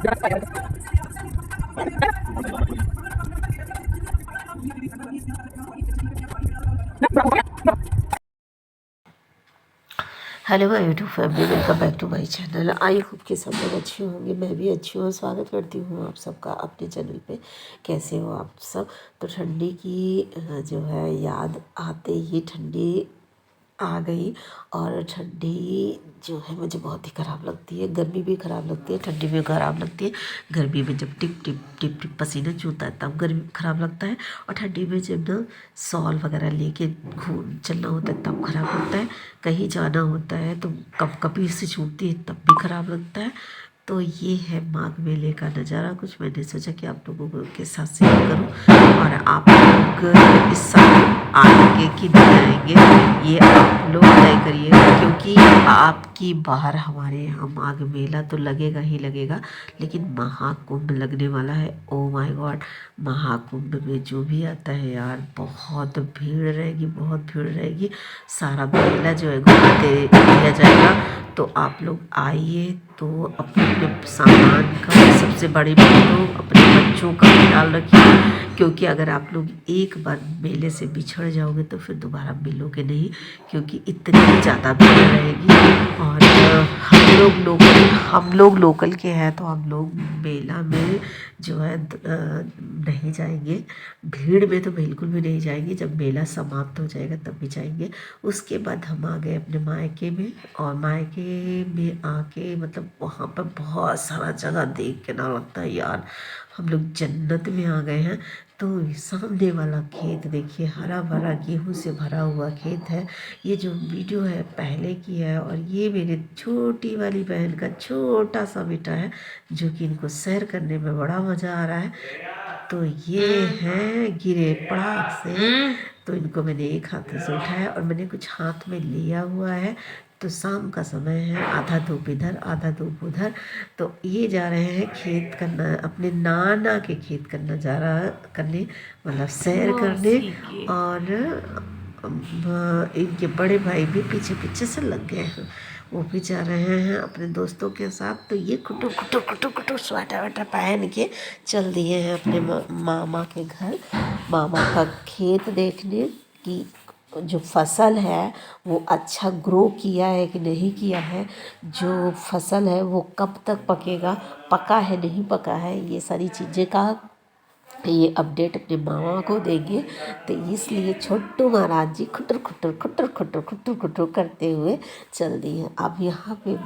Hello my YouTube family, welcome back to my channel. I hope कि सब लोग अच्छे होंगे, मैं भी अच्छी हूँ। स्वागत करती हूँ आप सबका अपने चैनल पे। कैसे हो आप सब? तो ठंडी की जो है याद आते ही ठंडी आ गई। और ठंडी जो है मुझे बहुत ही ख़राब लगती है। गर्मी भी ख़राब लगती है, ठंडी भी ख़राब लगती है। गर्मी में जब टिप टिप टिप टिप पसीना चूता है तब गर्मी ख़राब लगता है, और ठंडी में जब ना सॉल वगैरह लेके घूम चलना होता है तब ख़राब लगता है। कहीं जाना होता है तो कप कपी से छूटती है तब भी ख़राब लगता है। तो ये है माघ मेले का नज़ारा। कुछ मैंने सोचा कि आप लोगों के साथ शेयर करूं, और आप लोग इस साल आएंगे कि नहीं आएंगे ये आप लोग तय करिएगा, क्योंकि आपकी बाहर हमारे यहाँ माघ मेला तो लगेगा ही लगेगा, लेकिन महाकुंभ लगने वाला है। ओ माय गॉड, महाकुंभ में जो भी आता है यार, बहुत भीड़ रहेगी, बहुत भीड़ रहेगी। सारा मेला जो है घुमा दिया जाएगा। तो आप लोग आइए, तो अपने अपने सामान का, सबसे बड़ी बात तो अपने बच्चों का ख्याल रखिए, क्योंकि अगर आप लोग एक बार मेले से बिछड़ जाओगे तो फिर दोबारा मिलोगे नहीं, क्योंकि इतनी ज़्यादा भीड़ रहेगी। और हम लोग लोकल के हैं, तो हम लोग मेला में जो है नहीं जाएंगे। भीड़ में तो बिल्कुल भी नहीं जाएंगे। जब मेला समाप्त हो जाएगा तब भी जाएंगे। उसके बाद हम आ गए अपने मायके में, और मायके में आके मतलब वहाँ पर बहुत सारा जगह देख के ना लगता है यार हम लोग जन्नत में आ गए हैं। तो सामने वाला खेत देखिए, हरा भरा गेहूं से भरा हुआ खेत है। ये जो वीडियो है पहले की है, और ये मेरी छोटी वाली बहन का छोटा सा बेटा है, जो कि इनको सैर करने में बड़ा मज़ा आ रहा है। तो ये हैं गिरे पड़ाक से। तो इनको मैंने एक हाथ से उठाया, और मैंने कुछ हाथ में लिया हुआ है। तो शाम का समय है, आधा धूप इधर आधा धूप उधर। तो ये जा रहे हैं खेत करना, अपने नाना के खेत का नज़ारा करने, मतलब सैर करने। और इनके बड़े भाई भी पीछे पीछे से लग गए हैं, वो भी जा रहे हैं अपने दोस्तों के साथ। तो ये कुटु कुटु कुटु कुटु स्वेटर वेटर पहन के चल दिए हैं अपने मामा के घर, मामा का खेत देखने की जो फसल है वो अच्छा ग्रो किया है कि नहीं किया है, जो फसल है वो कब तक पकेगा, पका है नहीं पका है, ये सारी चीज़ें का ये अपडेट अपने मामा को देंगे। तो इसलिए छोटू महाराज जी खुटर खुटर खुटर खुटर खुटर खुटर करते हुए चल दिए। अब यहाँ पे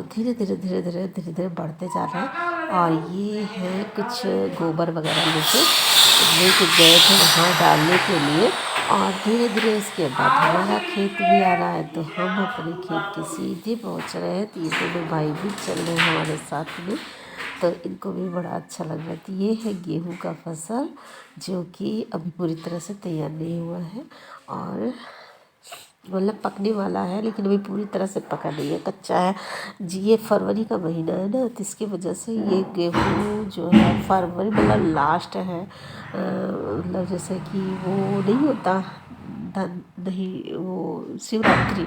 धीरे धीरे धीरे धीरे धीरे धीरे बढ़ते जा रहे हैं। और ये है कुछ गोबर वगैरह लेके गए थे वहाँ डालने के लिए। और धीरे धीरे इसके बाद हमारा खेत भी आ रहा है, तो हम अपने खेत के सीधे पहुँच रहे हैं। तो ये दोनों भाई भी चल रहे हैं हमारे साथ में, तो इनको भी बड़ा अच्छा लग रहा है। तो ये है गेहूं का फसल, जो कि अभी पूरी तरह से तैयार नहीं हुआ है, और मतलब पकने वाला है, लेकिन अभी पूरी तरह से पका नहीं है, कच्चा है जी। ये फरवरी का महीना है ना, तो इसकी वजह से ये गेहूँ जो है फरवरी मतलब लास्ट है, मतलब जैसे कि वो नहीं होता नहीं, वो शिवरात्रि,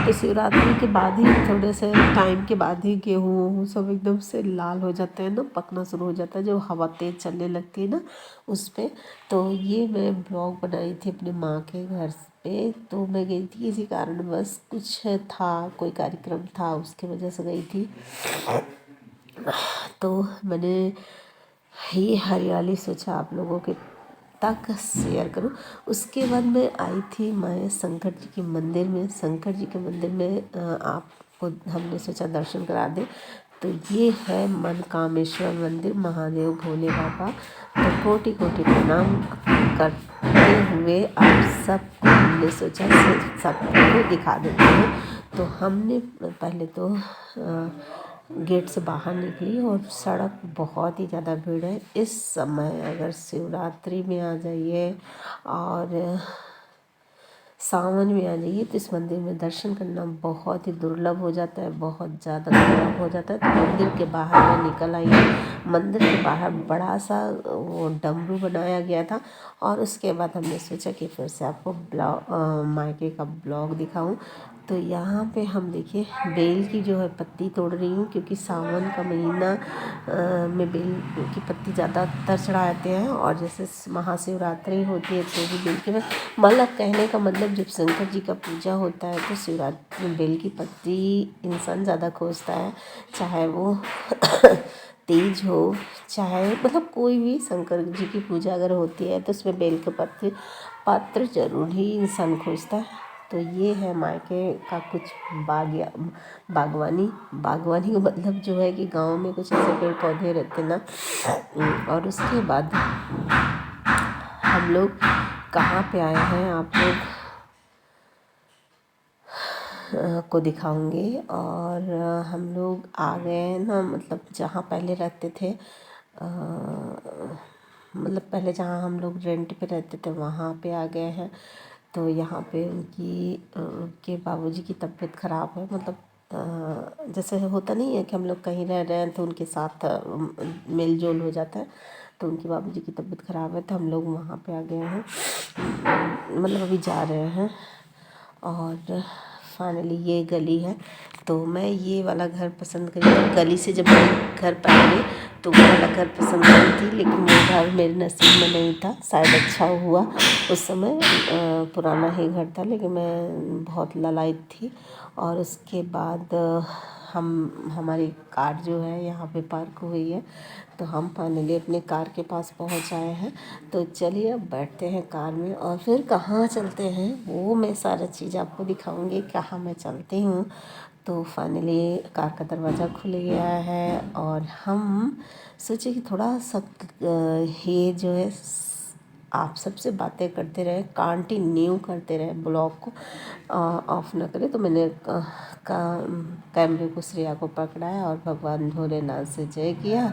तो शिवरात्रि के बाद ही थोड़े से टाइम के बाद ही गेहूँ सब एकदम से लाल हो जाते हैं ना, पकना शुरू हो जाता है, जो हवा तेज़ चलने लगती है ना उस पर। तो ये मैं ब्लॉग बनाई थी अपने माँ के घर पे। तो मैं गई थी किसी कारण, बस कुछ था, कोई कार्यक्रम था, उसके वजह से गई थी। तो मैंने ये हरियाली सोचा आप लोगों के तक शेयर करूं। उसके बाद मैं आई थी मैं शंकर जी के मंदिर में। शंकर जी के मंदिर में आपको हमने सोचा दर्शन करा दें। तो ये है मनकामेश्वर मंदिर, महादेव भोले बाबा। तो कोटि कोटि प्रणाम करते हुए आप सबको हमने सोचा सबको दिखा देते हैं। तो हमने पहले तो गेट से बाहर निकली, और सड़क बहुत ही ज़्यादा भीड़ है इस समय। अगर शिवरात्रि में आ जाइए और सावन में आ जाइए तो इस मंदिर में दर्शन करना बहुत ही दुर्लभ हो जाता है, बहुत ज़्यादा दुर्लभ हो जाता है। तो मंदिर के बाहर में निकल आई। मंदिर के बाहर बड़ा सा वो डमरू बनाया गया था। और उसके बाद हमने सोचा कि फिर से आपको मायके का ब्लॉग दिखाऊं। तो यहाँ पे हम देखिए बेल की जो है पत्ती तोड़ रही हूँ, क्योंकि सावन का महीना में बेल की पत्ती ज़्यादातर चढ़ाते हैं। और जैसे महाशिवरात्रि होती है तो भी बेल की मतलब कहने का मतलब जब शंकर जी का पूजा होता है तो शिवरात्रि में बेल की पत्ती इंसान ज़्यादा खोजता है, चाहे वो तीज हो, चाहे मतलब कोई भी शंकर जी की पूजा अगर होती है तो उसमें बेल के पत्ते पात्र जरूर ही इंसान खोजता है। तो ये है मायके का कुछ बागवानी बागवानी का मतलब जो है कि गांव में कुछ ऐसे पेड़ पौधे रहते ना। और उसके बाद हम लोग कहाँ पे आए हैं आप लोग को दिखाऊंगी। और हम लोग आ गए ना, मतलब जहाँ पहले रहते थे, मतलब पहले जहाँ हम लोग रेंट पे रहते थे वहाँ पे आ गए हैं। तो यहाँ पे उनके बाबूजी की तबीयत ख़राब है, मतलब जैसे होता नहीं है कि हम लोग कहीं रह रहे हैं तो उनके साथ मेल जोल हो जाता है। तो उनके बाबूजी की तबीयत ख़राब है तो हम लोग वहाँ पे आ गए हैं, मतलब अभी जा रहे हैं। और फाइनली ये गली है, तो मैं ये वाला घर पसंद करी थी। गली से जब मैं घर पर आई तो वो वाला घर पसंद करी थी, लेकिन वो घर मेरे नसीब में नहीं था। शायद अच्छा हुआ उस समय पुराना ही घर था, लेकिन मैं बहुत लालायित थी। और उसके बाद हमारी कार जो है यहाँ पे पार्क हुई है, तो हम फाइनली अपने कार के पास पहुँच आए हैं। तो चलिए अब बैठते हैं कार में और फिर कहाँ चलते हैं वो मैं सारा चीज़ आपको दिखाऊंगी, कहाँ मैं चलती हूँ। तो फाइनली कार का दरवाज़ा खुल गया है और हम सोचे कि थोड़ा सा ये जो है आप सबसे बातें करते रहे, कंटिन्यू करते रहे, ब्लॉग को ऑफ ना करें। तो मैंने कैमरे को श्रेया को पकड़ाया और भगवान भोलेनाथ से जय किया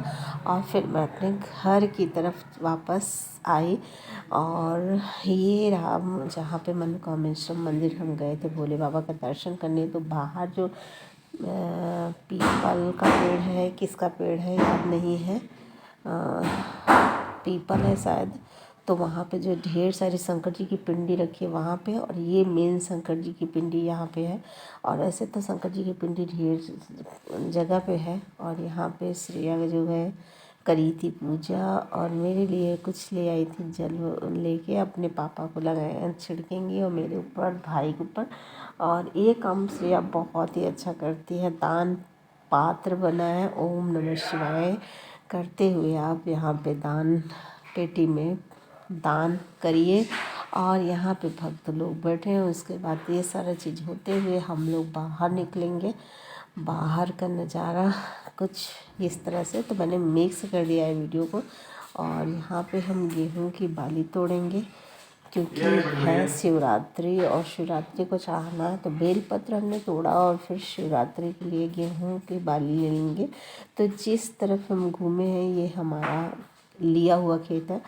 और फिर मैं अपने घर की तरफ वापस आई। और ये रहा जहाँ पे मनोकामेश्वर मंदिर हम गए थे भोले बाबा का दर्शन करने। तो बाहर जो पीपल का पेड़ है, किसका पेड़ है याद नहीं है, पीपल है शायद। तो वहाँ पे जो ढेर सारी शंकर जी की पिंडी रखी है वहाँ पे, और ये मेन शंकर जी की पिंडी यहाँ पे है। और ऐसे तो शंकर जी की पिंडी ढेर जगह पे है। और यहाँ पे श्रेया जो है करी थी पूजा और मेरे लिए कुछ ले आई थी, जल लेके अपने पापा को लगाए छिड़केंगी और मेरे ऊपर भाई के ऊपर। और ये काम श्रेया बहुत ही अच्छा करती है। दान पात्र बना है, ओम नमः शिवाय करते हुए आप यहाँ पे दान पेटी में दान करिए। और यहाँ पे भक्त लोग बैठे हैं। उसके बाद ये सारा चीज़ होते हुए हम लोग बाहर निकलेंगे। बाहर का नज़ारा कुछ इस तरह से, तो मैंने मिक्स कर दिया है वीडियो को। और यहाँ पे हम गेहूं की बाली तोड़ेंगे क्योंकि है शिवरात्रि और शिवरात्रि को चढ़ाना है। तो बेलपत्र हमने तोड़ा और फिर शिवरात्रि के लिए गेहूं की बाली ले लेंगे। तो जिस तरफ हम घूमे हैं ये हमारा लिया हुआ खेत है,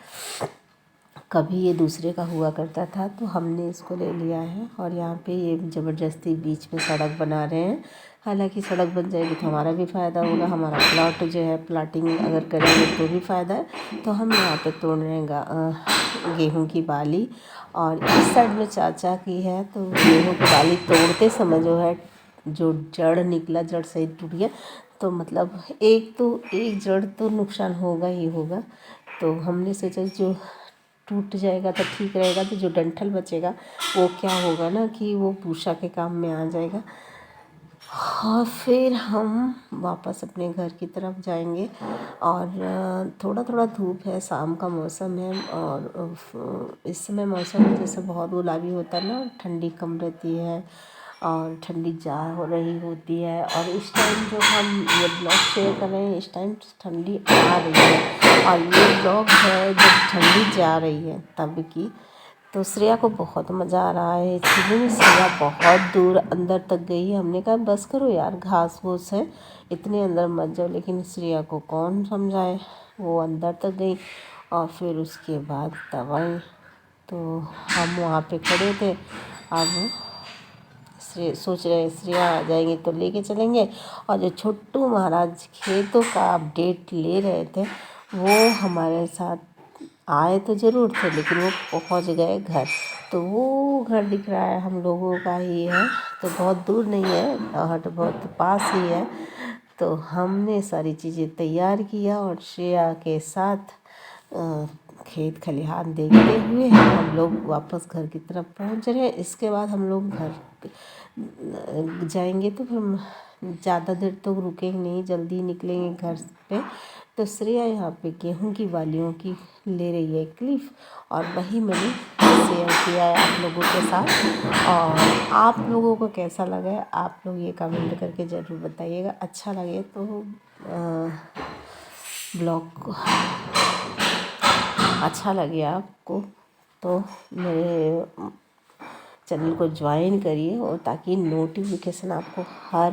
कभी ये दूसरे का हुआ करता था तो हमने इसको ले लिया है। और यहाँ पे ये ज़बरदस्ती बीच में सड़क बना रहे हैं। हालांकि सड़क बन जाएगी तो हमारा भी फ़ायदा होगा, हमारा प्लॉट जो है प्लाटिंग अगर करेंगे तो भी फ़ायदा है। तो हम यहाँ पे तोड़ रहे हैं गेहूँ की बाली। और इस साइड में चाचा की है, तो गेहूँ की बाली तोड़ते समय जो है जो जड़ निकला, जड़ सहित टूट गया। तो मतलब एक जड़ तो नुकसान होगा ही होगा। तो हमने सोचा जो टूट जाएगा तो ठीक रहेगा, तो जो डंठल बचेगा वो क्या होगा ना कि वो पूषा के काम में आ जाएगा। और फिर हम वापस अपने घर की तरफ जाएंगे। और थोड़ा थोड़ा धूप है, शाम का मौसम है। और इस समय मौसम जैसे बहुत गुलाबी होता है ना, ठंडी कम रहती है और ठंडी जा हो रही होती है। और इस टाइम जो हम ये ब्लॉग शेयर कर रहे हैं इस टाइम ठंडी आ रही है। और ये ब्लॉग है जब ठंडी जा रही है तब की। तो श्रेया को बहुत मज़ा आ रहा है इसलिए में श्रेया बहुत दूर अंदर तक गई है। हमने कहा बस करो यार, घास फूस है, इतने अंदर मत जाओ। लेकिन श्रेया को कौन समझाए, वो अंदर तक गई। और फिर उसके बाद तब आई तो हम वहाँ पे खड़े थे। अब सोच रहे श्रेया आ जाएंगे तो लेके चलेंगे। और जो छोटू महाराज खेतों का अपडेट ले रहे थे वो हमारे साथ आए तो ज़रूर थे लेकिन वो पहुंच गए घर। तो वो घर दिख रहा है हम लोगों का ही है, तो बहुत दूर नहीं है, हट बहुत पास ही है। तो हमने सारी चीज़ें तैयार किया और श्रेया के साथ खेत खलिहान देखते हुए हम लोग वापस घर की तरफ पहुंच रहे हैं। इसके बाद हम लोग घर जाएंगे तो फिर ज़्यादा देर तो रुकेंगे नहीं, जल्दी निकलेंगे घर पे। तो श्रेया यहाँ पे गेहूं की बालियों की ले रही है क्लिप, और वही मैंने शेयर किया है आप लोगों के साथ। और आप लोगों को कैसा लगा है आप लोग ये कमेंट करके ज़रूर बताइएगा। अच्छा लगे तो ब्लॉग को अच्छा लगे आपको तो मेरे चैनल को ज्वाइन करिए, और ताकि नोटिफिकेशन आपको हर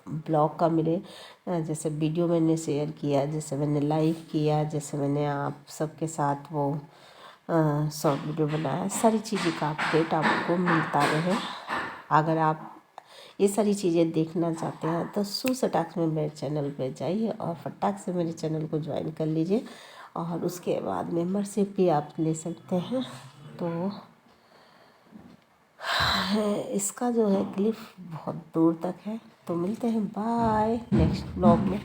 ब्लॉग का मिले। जैसे वीडियो मैंने शेयर किया, जैसे मैंने लाइव किया, जैसे मैंने आप सबके साथ वो शॉर्ट वीडियो बनाया, सारी चीज़ें का अपडेट आपको मिलता रहे। अगर आप ये सारी चीज़ें देखना चाहते हैं तो सटाक में मेरे चैनल पे जाइए और फटाक से मेरे चैनल को ज्वाइन कर लीजिए, और उसके बाद मेंबरशिप भी आप ले सकते हैं। तो इसका जो है क्लिप बहुत दूर तक है। तो मिलते हैं, बाय नेक्स्ट ब्लॉग में।